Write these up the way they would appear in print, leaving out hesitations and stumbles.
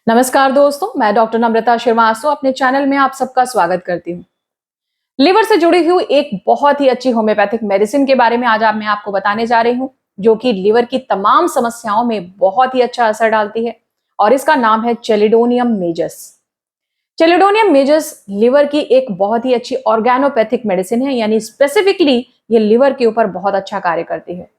नमस्कार दोस्तों, मैं डॉक्टर नम्रता श्रीवास्तव अपने चैनल में आप सबका स्वागत करती हूँ। लिवर से जुड़ी हुई एक बहुत ही अच्छी होम्योपैथिक मेडिसिन के बारे में आज मैं आपको बताने जा रही हूँ, जो कि लिवर की तमाम समस्याओं में बहुत ही अच्छा असर डालती है और इसका नाम है चेलिडोनियम मेजस। चेलिडोनियम मेजस लिवर की एक बहुत ही अच्छी ऑर्गेनोपैथिक मेडिसिन है, यानी स्पेसिफिकली ये लिवर के ऊपर बहुत अच्छा कार्य करती है।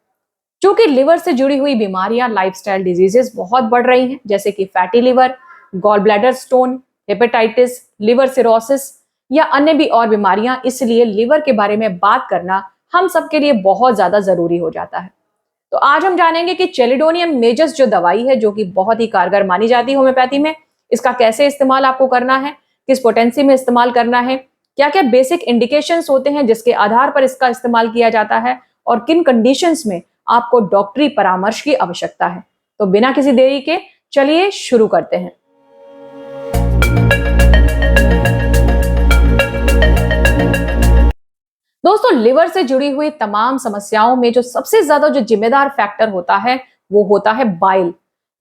क्योंकि लिवर से जुड़ी हुई बीमारियां, लाइफस्टाइल डिजीजेस बहुत बढ़ रही हैं, जैसे कि fatty liver, gall bladder stone, hepatitis, liver cirrhosis या अन्य भी और बीमारियां। इसलिए लिवर के बारे में बात करना हम सबके लिए बहुत ज्यादा जरूरी हो जाता है। तो आज हम जानेंगे कि चेलिडोनियम मेजस जो दवाई है, जो कि बहुत ही कारगर मानी जाती है होम्योपैथी में, इसका कैसे इस्तेमाल आपको करना है, किस पोटेंसी में इस्तेमाल करना है, क्या क्या बेसिक इंडिकेशंस होते हैं जिसके आधार पर इसका इस्तेमाल किया जाता है और किन कंडीशंस में आपको डॉक्टरी परामर्श की आवश्यकता है। तो बिना किसी देरी के चलिए शुरू करते हैं। दोस्तों, लिवर से जुड़ी हुई तमाम समस्याओं में जो सबसे ज्यादा जो जिम्मेदार फैक्टर होता है, वो होता है बाइल।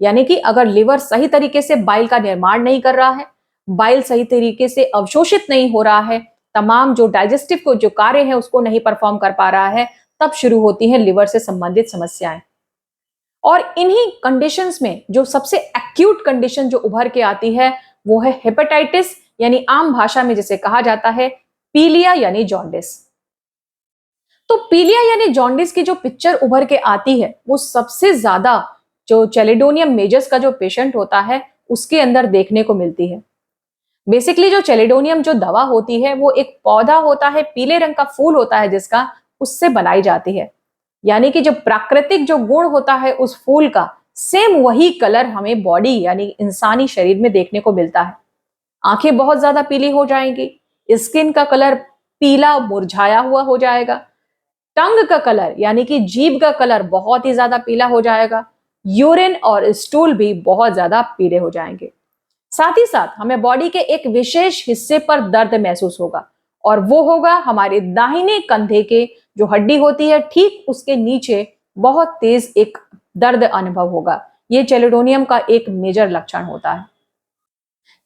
यानी कि अगर लिवर सही तरीके से बाइल का निर्माण नहीं कर रहा है, बाइल सही तरीके से अवशोषित नहीं हो रहा है, तमाम जो डाइजेस्टिव को जो कार्य है उसको नहीं परफॉर्म कर पा रहा है, तब शुरू होती है लिवर से संबंधित समस्याएं। और इन्हीं कंडीशंस में जो सबसे एक्यूट कंडीशन जो उभर के आती है, वो है हेपेटाइटिस, यानी आम भाषा में जिसे कहा जाता है पीलिया यानी जॉन्डिस। तो पीलिया यानी जॉन्डिस की जो पिक्चर उभर के आती है, वो सबसे ज्यादा जो चेलिडोनियम मेजस का जो पेशेंट होता है उसके अंदर देखने को मिलती है। बेसिकली जो चेलिडोनियम जो दवा होती है, वो एक पौधा होता है, पीले रंग का फूल होता है जिसका, उससे बनाई जाती है। यानी कि जो प्राकृतिक जो गुण होता है उस फूल का, सेम वही कलर हमें बॉडी यानी इंसानी शरीर में देखने को मिलता है। आंखें बहुत ज्यादा पीली हो जाएंगी, स्किन का कलर पीला मुरझाया हुआ हो जाएगा, टंग का कलर यानी कि जीभ का कलर बहुत ही ज्यादा पीला हो जाएगा, यूरिन और स्टूल भी बहुत ज्यादा पीले हो जाएंगे। साथ ही साथ हमें बॉडी के एक विशेष हिस्से पर दर्द महसूस होगा, और वो होगा हमारे दाहिने कंधे के जो हड्डी होती है, ठीक उसके नीचे बहुत तेज एक दर्द अनुभव होगा। ये चेलिडोनियम का एक मेजर लक्षण होता है।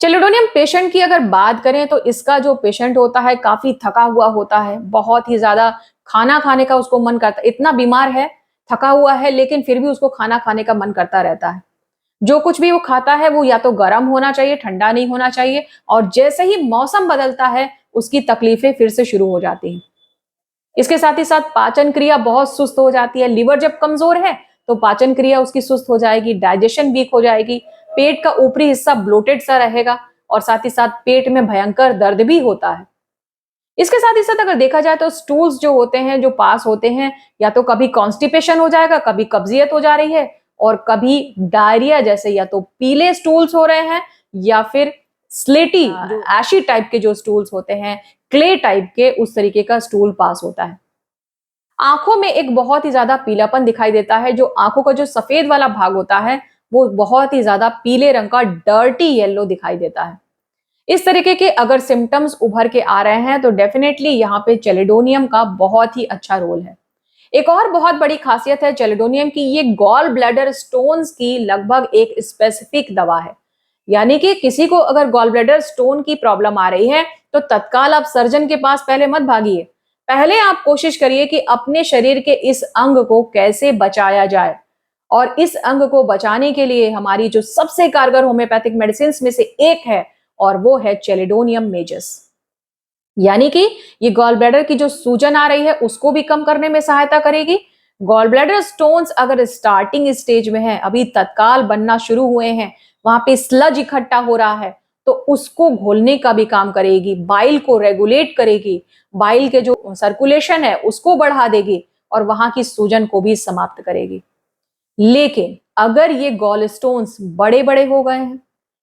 चेलिडोनियम पेशेंट की अगर बात करें तो इसका जो पेशेंट होता है काफी थका हुआ होता है, बहुत ही ज्यादा खाना खाने का उसको मन करता है, इतना बीमार है, थका हुआ है, लेकिन फिर भी उसको खाना खाने का मन करता रहता है। जो कुछ भी वो खाता है वो या तो गर्म होना चाहिए, ठंडा नहीं होना चाहिए, और जैसे ही मौसम बदलता है उसकी तकलीफें फिर से शुरू हो जाती हैं। इसके साथ ही साथ पाचन क्रिया बहुत सुस्त हो जाती है। लिवर जब कमजोर है तो पाचन क्रिया उसकी सुस्त हो जाएगी, डाइजेशन वीक हो जाएगी, पेट का ऊपरी हिस्सा ब्लोटेड सा रहेगा, और साथ ही साथ पेट में भयंकर दर्द भी होता है। इसके साथ ही साथ अगर देखा जाए तो स्टूल्स जो होते हैं, जो पास होते हैं, या तो कभी कॉन्स्टिपेशन हो जाएगा, कभी कब्जियत हो जा रही है, और कभी डायरिया जैसे या तो पीले स्टूल्स हो रहे हैं, या फिर स्लेटी जो एशी टाइप के जो स्टूल्स होते हैं, क्ले टाइप के, उस तरीके का स्टूल पास होता है। आंखों में एक बहुत ही ज्यादा पीलापन दिखाई देता है, जो आंखों का जो सफेद वाला भाग होता है वो बहुत ही ज्यादा पीले रंग का डर्टी येलो दिखाई देता है। इस तरीके के अगर सिम्टम्स उभर के आ रहे हैं तो डेफिनेटली यहाँ पे चेलिडोनियम का बहुत ही अच्छा रोल है। एक और बहुत बड़ी खासियत है चेलिडोनियम की, ये गॉल ब्लैडर स्टोन्स की लगभग एक स्पेसिफिक दवा है। यानी कि किसी को अगर गॉल ब्लैडर स्टोन की प्रॉब्लम आ रही है तो तत्काल आप सर्जन के पास पहले मत भागिए। पहले आप कोशिश करिए कि अपने शरीर के इस अंग को कैसे बचाया जाए, और इस अंग को बचाने के लिए हमारी जो सबसे कारगर होम्योपैथिक मेडिसिन में से एक है, और वो है चेलिडोनियम मेजस। यानी कि ये गॉल ब्लैडर की जो सूजन आ रही है उसको भी कम करने में सहायता करेगी। गॉल ब्लैडर स्टोन्स अगर स्टार्टिंग स्टेज में है, अभी तत्काल बनना शुरू हुए हैं, वहां पे स्लज इकट्ठा हो रहा है, तो उसको घोलने का भी काम करेगी, बाइल को रेगुलेट करेगी, बाइल के जो सर्कुलेशन है उसको बढ़ा देगी, और वहां की सूजन को भी समाप्त करेगी। लेकिन अगर ये गॉल स्टोन्स बड़े बड़े हो गए हैं,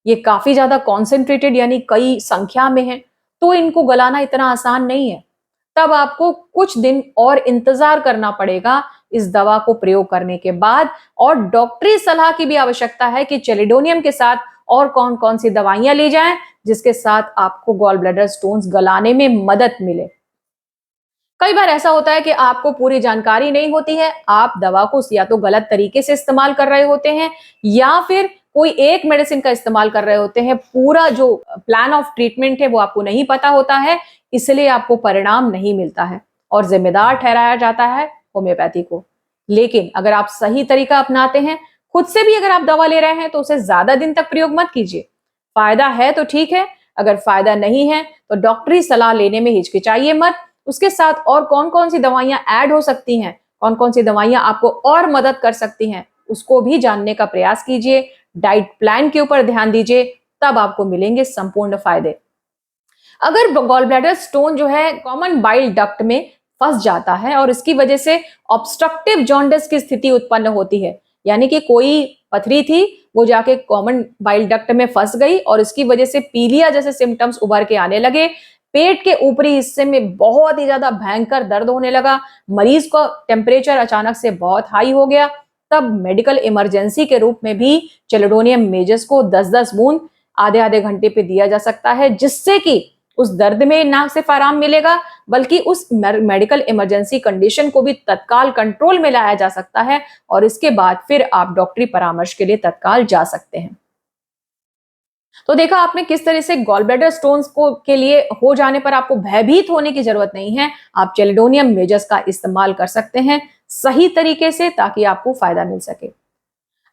ये काफी ज्यादा कॉन्सेंट्रेटेड यानी कई संख्या में है, तो इनको गलाना इतना आसान नहीं है। तब आपको कुछ दिन और इंतजार करना पड़ेगा इस दवा को प्रयोग करने के बाद, और डॉक्टरी सलाह की भी आवश्यकता है कि चेलिडोनियम के साथ और कौन कौन सी दवाइयां ली जाएं जिसके साथ आपको गॉल ब्लैडर स्टोन्स गलाने में मदद मिले। कई बार ऐसा होता है कि आपको पूरी जानकारी नहीं होती है, आप दवा को या तो गलत तरीके से इस्तेमाल कर रहे होते हैं, या फिर कोई एक मेडिसिन का इस्तेमाल कर रहे होते हैं, पूरा जो प्लान ऑफ ट्रीटमेंट है वो आपको नहीं पता होता है, इसलिए आपको परिणाम नहीं मिलता है और जिम्मेदार ठहराया जाता है होम्योपैथी को। लेकिन अगर आप सही तरीका अपनाते हैं, खुद से भी अगर आप दवा ले रहे हैं तो उसे ज्यादा दिन तक प्रयोग मत कीजिए। फायदा है तो ठीक है, अगर फायदा नहीं है तो डॉक्टरी सलाह लेने में हिचकिचाइए मत। उसके साथ और कौन कौन सी दवाइयां ऐड हो सकती हैं, कौन कौन सी दवाइयां आपको और मदद कर सकती हैं, उसको भी जानने का प्रयास कीजिए। डाइट प्लान के ऊपर ध्यान दीजिए, तब आपको मिलेंगे संपूर्ण फायदे। अगर गॉल ब्लैडर स्टोन जो है कॉमन बाइल डक्ट में फंस जाता है और इसकी वजह से ऑब्स्ट्रक्टिव जॉन्डिस की स्थिति उत्पन्न होती है, यानी कि कोई पथरी थी वो जाके कॉमन बाइल डक्ट में फंस गई और इसकी वजह से पीलिया जैसे सिम्टम्स उभर के आने लगे, पेट के ऊपरी हिस्से में बहुत ही ज्यादा भयंकर दर्द होने लगा, मरीज का टेम्परेचर अचानक से बहुत हाई हो गया, तब मेडिकल इमरजेंसी के रूप में भी चेलिडोनियम मेजस को 10-10 बूंद आधे आधे घंटे पे दिया जा सकता है, जिससे कि उस दर्द में ना सिर्फ आराम मिलेगा बल्कि उस मेडिकल इमरजेंसी कंडीशन को भी तत्काल कंट्रोल में लाया जा सकता है और इसके बाद फिर आप डॉक्टरी परामर्श के लिए तत्काल जा सकते हैं। तो देखा आपने किस तरह से गॉल ब्लैडर स्टोन्स को के लिए हो जाने पर आपको भयभीत होने की जरूरत नहीं है। आप चेलिडोनियम मेजस का इस्तेमाल कर सकते हैं सही तरीके से, ताकि आपको फायदा मिल सके।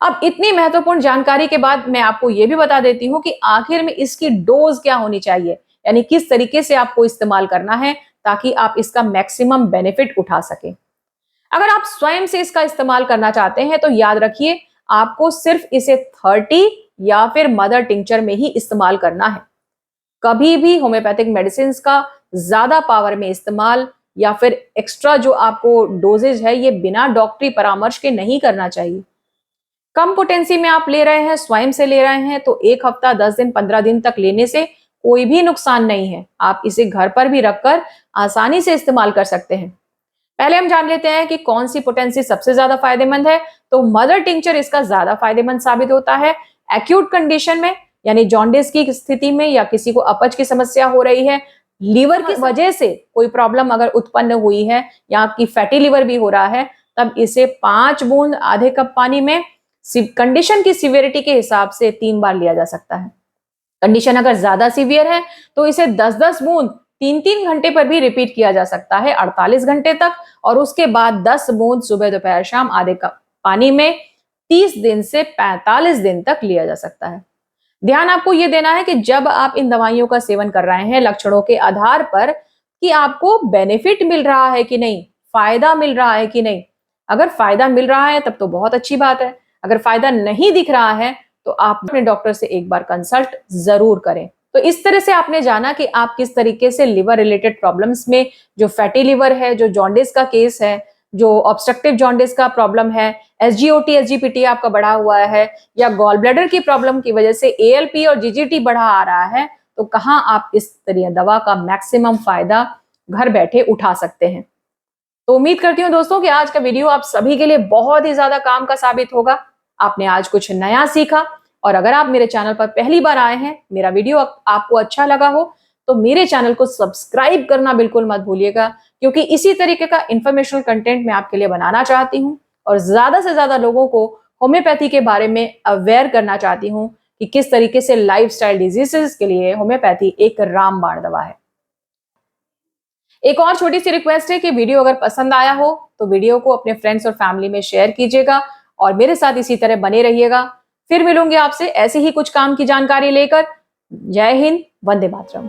अब इतनी महत्वपूर्ण जानकारी के बाद मैं आपको यह भी बता देती हूं कि आखिर में इसकी डोज क्या होनी चाहिए, यानी किस तरीके से आपको इस्तेमाल करना है ताकि आप इसका मैक्सिमम बेनिफिट उठा सकें। अगर आप स्वयं से इसका इस्तेमाल करना चाहते हैं तो याद रखिए, आपको सिर्फ इसे 30 या फिर मदर टिंचर में ही इस्तेमाल करना है। कभी भी होम्योपैथिक मेडिसिन का ज्यादा पावर में इस्तेमाल या फिर एक्स्ट्रा जो आपको डोजेज है ये बिना डॉक्टरी परामर्श के नहीं करना चाहिए। कम पोटेंसी में आप ले रहे हैं, स्वयं से ले रहे हैं, तो 1 हफ्ता 10 दिन 15 दिन तक लेने से कोई भी नुकसान नहीं है। आप इसे घर पर भी रखकर आसानी से इस्तेमाल कर सकते हैं। पहले हम जान लेते हैं कि कौन सी पोटेंसी सबसे ज्यादा फायदेमंद है। तो मदर टिंचर इसका ज्यादा फायदेमंद साबित होता है एक्यूट कंडीशन में, यानी जॉन्डिस की स्थिति में, या किसी को अपच की समस्या हो रही है, लीवर की वजह से कोई प्रॉब्लम अगर उत्पन्न हुई है या आपकी फैटी लीवर भी हो रहा है, तब इसे 5 बूंद आधे कप पानी में कंडीशन की सीवियरिटी के हिसाब से 3 बार लिया जा सकता है। कंडीशन अगर ज्यादा सीवियर है तो इसे 10-10 बूंद 3-3 घंटे पर भी रिपीट किया जा सकता है 48 घंटे तक, और उसके बाद 10 बूंद सुबह दोपहर शाम आधे कप पानी में 30 दिन से 45 दिन तक लिया जा सकता है। ध्यान आपको यह देना है कि जब आप इन दवाइयों का सेवन कर रहे हैं लक्षणों के आधार पर कि आपको बेनिफिट मिल रहा है कि नहीं, फायदा मिल रहा है कि नहीं। अगर फायदा मिल रहा है तब तो बहुत अच्छी बात है, अगर फायदा नहीं दिख रहा है तो आप अपने डॉक्टर से एक बार कंसल्ट जरूर करें। तो इस तरह से आपने जाना कि आप किस तरीके से लिवर रिलेटेड प्रॉब्लम्स में, जो फैटी लिवर है, जो जॉन्डिस का केस है, जो ऑब्स्ट्रक्टिव जॉन्डिस का प्रॉब्लम है, एसजीओटी एसजीपीटी आपका बढ़ा हुआ है, या गॉल ब्लैडर की प्रॉब्लम की वजह से एएलपी और जीजीटी बढ़ा आ रहा है, तो कहां आप इस तरह दवा का मैक्सिमम फायदा घर बैठे उठा सकते हैं। तो उम्मीद करती हूँ दोस्तों कि आज का वीडियो आप सभी के लिए बहुत ही ज्यादा काम का साबित होगा। आपने आज कुछ नया सीखा, और अगर आप मेरे चैनल पर पहली बार आए हैं, मेरा वीडियो आपको अच्छा लगा हो, तो मेरे चैनल को सब्सक्राइब करना बिल्कुल मत भूलिएगा, क्योंकि इसी तरीके का इंफॉर्मेशनल कंटेंट मैं आपके लिए बनाना चाहती हूँ और ज्यादा से ज्यादा लोगों को होम्योपैथी के बारे में अवेयर करना चाहती हूँ कि किस तरीके से लाइफस्टाइल डिजीजेस के लिए होम्योपैथी एक रामबाण दवा है। एक और छोटी सी रिक्वेस्ट है कि वीडियो अगर पसंद आया हो तो वीडियो को अपने फ्रेंड्स और फैमिली में शेयर कीजिएगा और मेरे साथ इसी तरह बने रहिएगा। फिर मिलूंगी आपसे ऐसे ही कुछ काम की जानकारी लेकर। जय हिंद, वंदे मातरम।